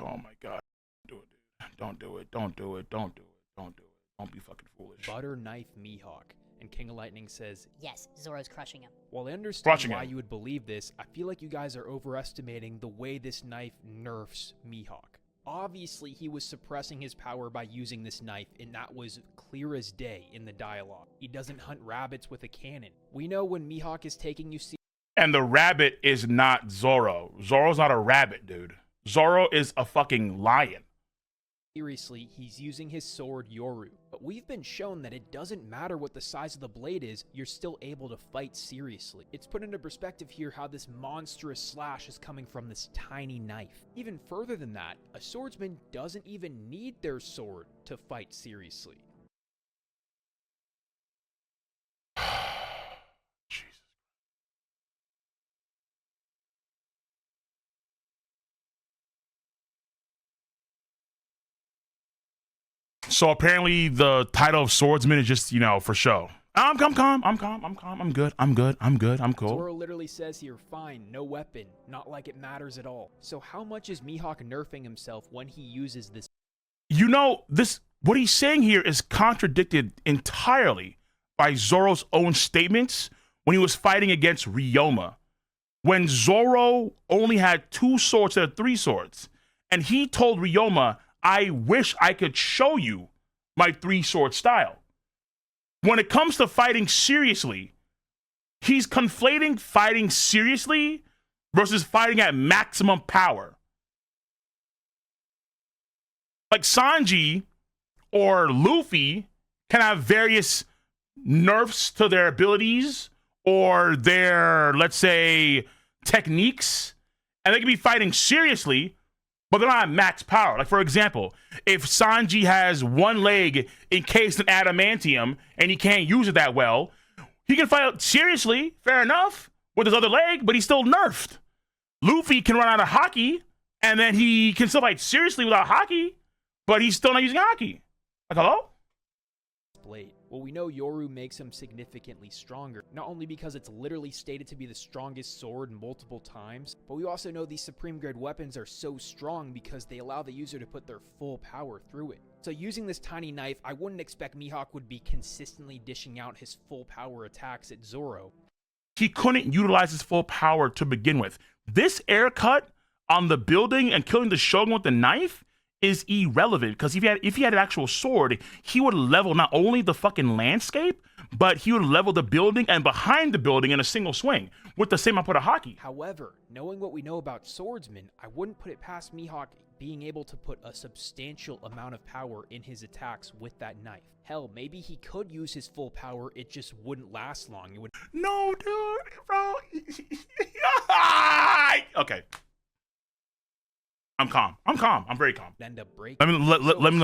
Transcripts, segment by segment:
Oh my god. Do it, dude. Don't do it. Don't do it. Don't do it. Don't do it. Don't be fucking foolish. Butter Knife Mihawk. And King of Lightning says, yes, Zoro's crushing him. while I understand why you would believe this, I feel like you guys are overestimating the way this knife nerfs Mihawk. Obviously, he was suppressing his power by using this knife, and that was clear as day in the dialogue. He doesn't hunt rabbits with a cannon. We know when Mihawk is taking you And the rabbit is not Zoro. Zoro's not a rabbit, dude. Zoro is a fucking lion. seriously, he's using his sword Yoru. But we've been shown that it doesn't matter what the size of the blade is, you're still able to fight seriously. It's put into perspective here how this monstrous slash is coming from this tiny knife. Even further than that, a swordsman doesn't even need their sword to fight seriously. So apparently the title of swordsman is just, you know, for show. I'm calm. I'm good. I'm cool. Zoro literally says here, fine, no weapon, not like it matters at all. So how much is Mihawk nerfing himself when he uses this? You know, what he's saying here is contradicted entirely by Zoro's own statements when he was fighting against Ryoma. When Zoro only had 2 swords instead of 3 swords. And he told Ryoma, I wish I could show you my 3-sword style. When it comes to fighting seriously, he's conflating fighting seriously versus fighting at maximum power. Like Sanji or Luffy can have various nerfs to their abilities or their, let's say, techniques, and they can be fighting seriously, but they're not at max power. Like, for example, if Sanji has one leg encased in adamantium and he can't use it that well, he can fight seriously, fair enough, with his other leg, but he's still nerfed. Luffy can run out of hockey, and then he can still fight seriously without hockey, but he's still not using hockey. Like, hello? Blade. Well, we know Yoru makes him significantly stronger, not only because it's literally stated to be the strongest sword multiple times, but we also know these supreme grade weapons are so strong because they allow the user to put their full power through it. So using this tiny knife, I wouldn't expect Mihawk would be consistently dishing out his full power attacks at Zoro. He couldn't utilize his full power to begin with. This air cut on the building and killing the Shogun with the knife is irrelevant, because if he had an actual sword, he would level not only the fucking landscape, but he would level the building and behind the building in a single swing with the same output of hockey. However, knowing what we know about swordsmen, I wouldn't put it past Mihawk being able to put a substantial amount of power in his attacks with that knife. Hell, maybe he could use his full power, it just wouldn't last long. It would. No, dude, bro. Okay. I'm calm. I'm very calm. End up breaking. Let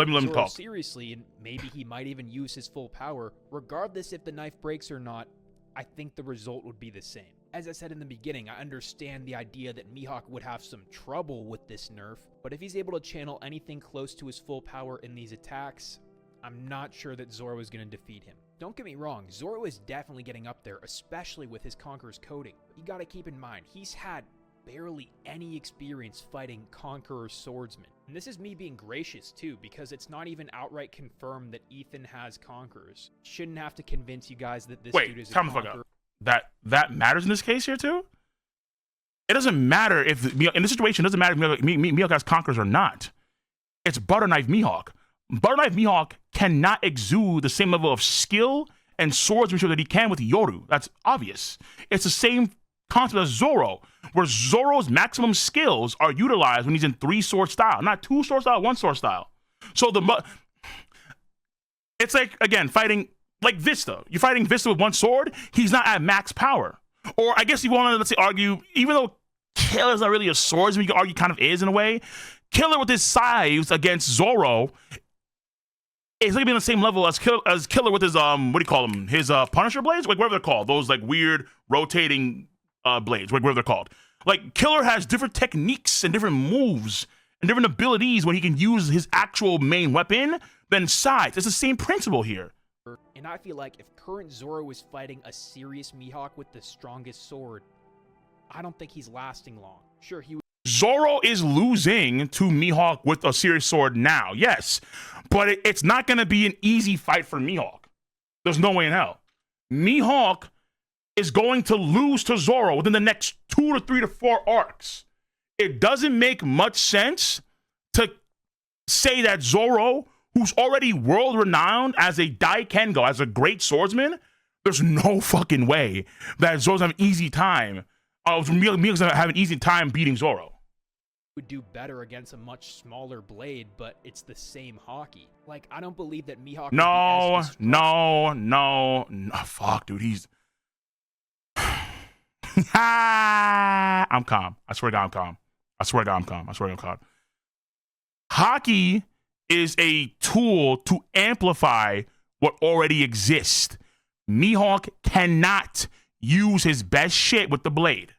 me talk. Seriously, and maybe he might even use his full power. Regardless if the knife breaks or not, I think the result would be the same. As I said in the beginning, I understand the idea that Mihawk would have some trouble with this nerf, but if he's able to channel anything close to his full power in these attacks, I'm not sure that Zoro is going to defeat him. Don't get me wrong, Zoro is definitely getting up there, especially with his Conqueror's coding. You gotta keep in mind, he's had barely any experience fighting Conqueror swordsmen. And this is me being gracious too, because it's not even outright confirmed that Ethan has Conquerors. Shouldn't have to convince you guys that this dude is a Conqueror. That matters in this case here too? It doesn't matter if, in this situation, it doesn't matter if Mihawk has Conquerors or not. It's Butter Knife Mihawk. Butter Knife Mihawk cannot exude the same level of skill and swordsmanship that he can with Yoru. That's obvious. It's the same concept as Zoro, where Zoro's maximum skills are utilized when he's in 3-sword style, not 2-sword style, 1-sword style. So it's like, again, fighting like Vista. You're fighting Vista with 1 sword, he's not at max power. Or I guess you want to, let's say, argue, even though Killer's not really a swordsman, you can argue kind of is in a way. Killer with his scythes against Zoro is gonna be on the same level as Killer with his what do you call them? His Punisher blades, like whatever they're called, those like weird rotating blades, whatever they're called. Like, Killer has different techniques and different moves and different abilities when he can use his actual main weapon than scythes. It's the same principle here. And I feel like if current Zoro is fighting a serious Mihawk with the strongest sword, I don't think he's lasting long. Sure, he Zoro is losing to Mihawk with a serious sword now, yes, but it's not going to be an easy fight for Mihawk. There's no way in hell. Mihawk is going to lose to Zoro within the next 2 to 3 to 4 arcs. It doesn't make much sense to say that Zoro, who's already world-renowned as a Daikengo, as a great swordsman, there's no fucking way that Zoro's have an easy time. Mihawk's gonna have an easy time beating Zoro. Would do better against a much smaller blade, but it's the same hockey. Like, I don't believe that Mihawk. No. Fuck, dude. He's. I'm calm. I swear to God, I'm calm. I swear to God, I'm calm. Hockey is a tool to amplify what already exists. Mihawk cannot use his best shit with the blade.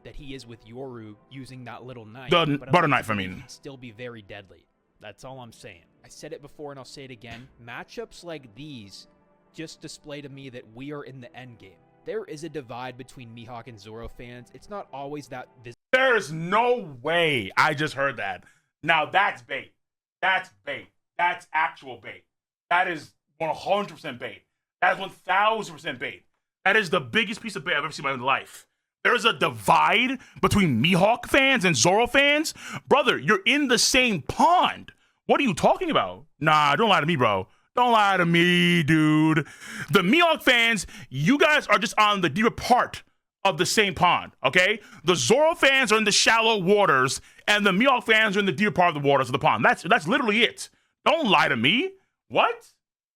That he is with Yoru using that little knife. The butter knife, I mean. Still be very deadly. That's all I'm saying. I said it before and I'll say it again. Matchups like these just display to me that we are in the end game. There is a divide between Mihawk and Zoro fans. It's not always that visible. There's no way I just heard that. Now that's bait. That's bait. That's actual bait. That is 100% bait. That is 1000% bait. That is the biggest piece of bait I've ever seen in my life. There's a divide between Mihawk fans and Zoro fans. Brother, you're in the same pond. What are you talking about? Nah, don't lie to me, bro. Don't lie to me, dude. The Mihawk fans, you guys are just on the deeper part of the same pond, okay? The Zoro fans are in the shallow waters, and the Mihawk fans are in the deeper part of the waters of the pond. That's literally it. Don't lie to me. What?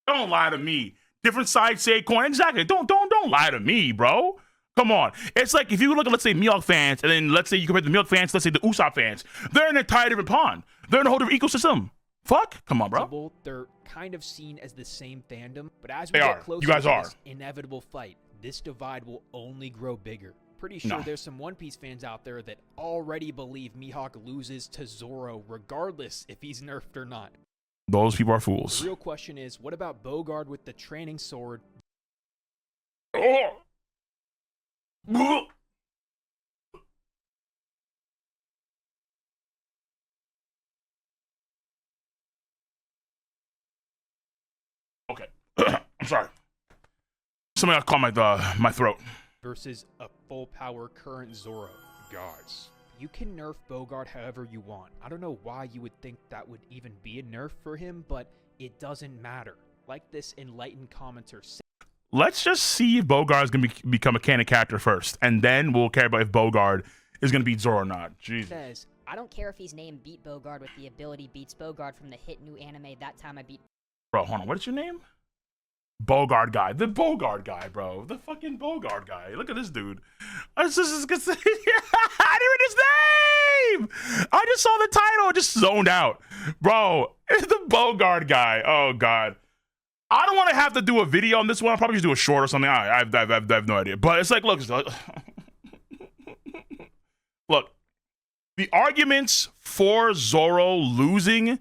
Don't lie to me. Different sides say coin. Exactly. Don't lie to me, bro. Come on. It's like if you look at, let's say, Mihawk fans, and then let's say you compare the Mihawk fans, let's say the Usopp fans, they're in an entire different pond. They're in a whole different ecosystem. Fuck. Come on, bro. They're kind of seen as the same fandom, but as we they get are. closer You guys to are. this inevitable fight, this divide will only grow bigger. Pretty sure there's some One Piece fans out there that already believe Mihawk loses to Zoro regardless if he's nerfed or not. Those people are fools. The real question is, what about Bogard with the training sword? Oh. Okay. I'm sorry. Somebody else caught my throat. Versus a full power current Zoro. Guys, you can nerf Bogard however you want. I don't know why you would think that would even be a nerf for him, but it doesn't matter. Like this enlightened commenter said. Let's just see if Bogard is going to become a canon character first, and then we'll care about if Bogard is going to beat Zoro or not. Jesus. Says, I don't care if he's named Beat Bogard with the ability beats Bogard from the hit new anime That Time I Beat. Bro, hold on. What is your name? Bogard guy. The Bogard guy, bro. The fucking Bogard guy. Look at this dude. I didn't read his name. I just saw the title. Just zoned out. Bro, it's the Bogard guy. Oh, God. I don't want to have to do a video on this one. I'll probably just do a short or something. I have no idea. But it's like, look. Look. The arguments for Zoro losing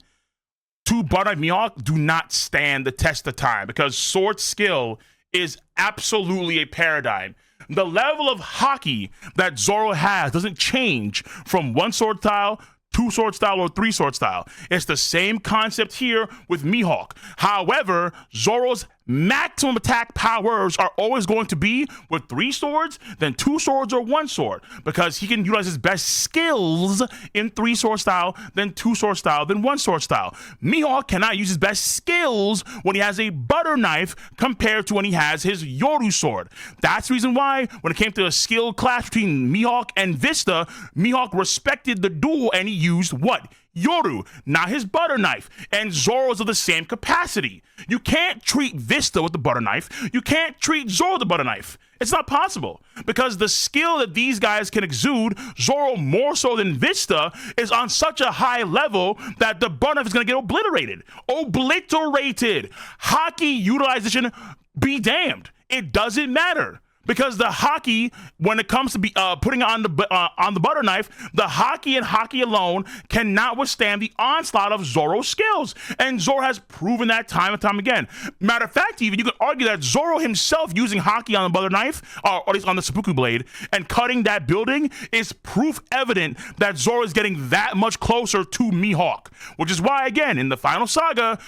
to Butter Mihawk do not stand the test of time because sword skill is absolutely a paradigm. The level of hockey that Zoro has doesn't change from one sword style, two sword style, or three sword style. It's the same concept here with Mihawk. However, Zoro's maximum attack powers are always going to be with three swords, then two swords, or one sword, because he can utilize his best skills in three sword style, then two sword style, then one sword style. Mihawk cannot use his best skills when he has a butter knife compared to when he has his Yoru sword. That's the reason why when it came to a skill clash between Mihawk and Vista, Mihawk respected the duel and he used what? Yoru, not his butter knife, and Zoro's of the same capacity. You can't treat Vista with the butter knife. You can't treat Zoro with the butter knife. It's not possible because the skill that these guys can exude, Zoro more so than Vista, is on such a high level that the butter knife is going to get obliterated. Obliterated. Hockey utilization, be damned. It doesn't matter Because the hockey, when it comes to putting it on the butter knife, the hockey and hockey alone cannot withstand the onslaught of Zoro's skills. And Zoro has proven that time and time again. Matter of fact, even you could argue that Zoro himself using hockey on the butter knife, or at least on the seppuku blade, and cutting that building is proof evident that Zoro is getting that much closer to Mihawk. Which is why, again, in the final saga,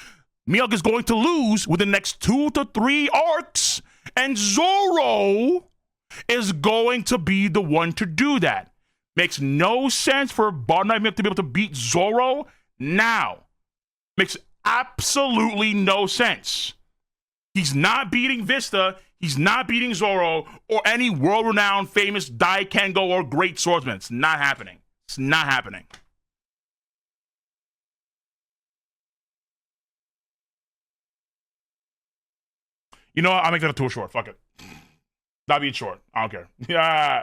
Mihawk is going to lose within the next 2 to 3 arcs. And Zoro is going to be the one to do that. Makes no sense for Butter Knife Mihawk to be able to beat Zoro now. Makes absolutely no sense. He's not beating Vista. He's not beating Zoro or any world-renowned, famous Daikengo or great swordsman. It's not happening. It's not happening. You know what? I'll make that a 2 short. Fuck it. That'll be short. I don't care. Yeah.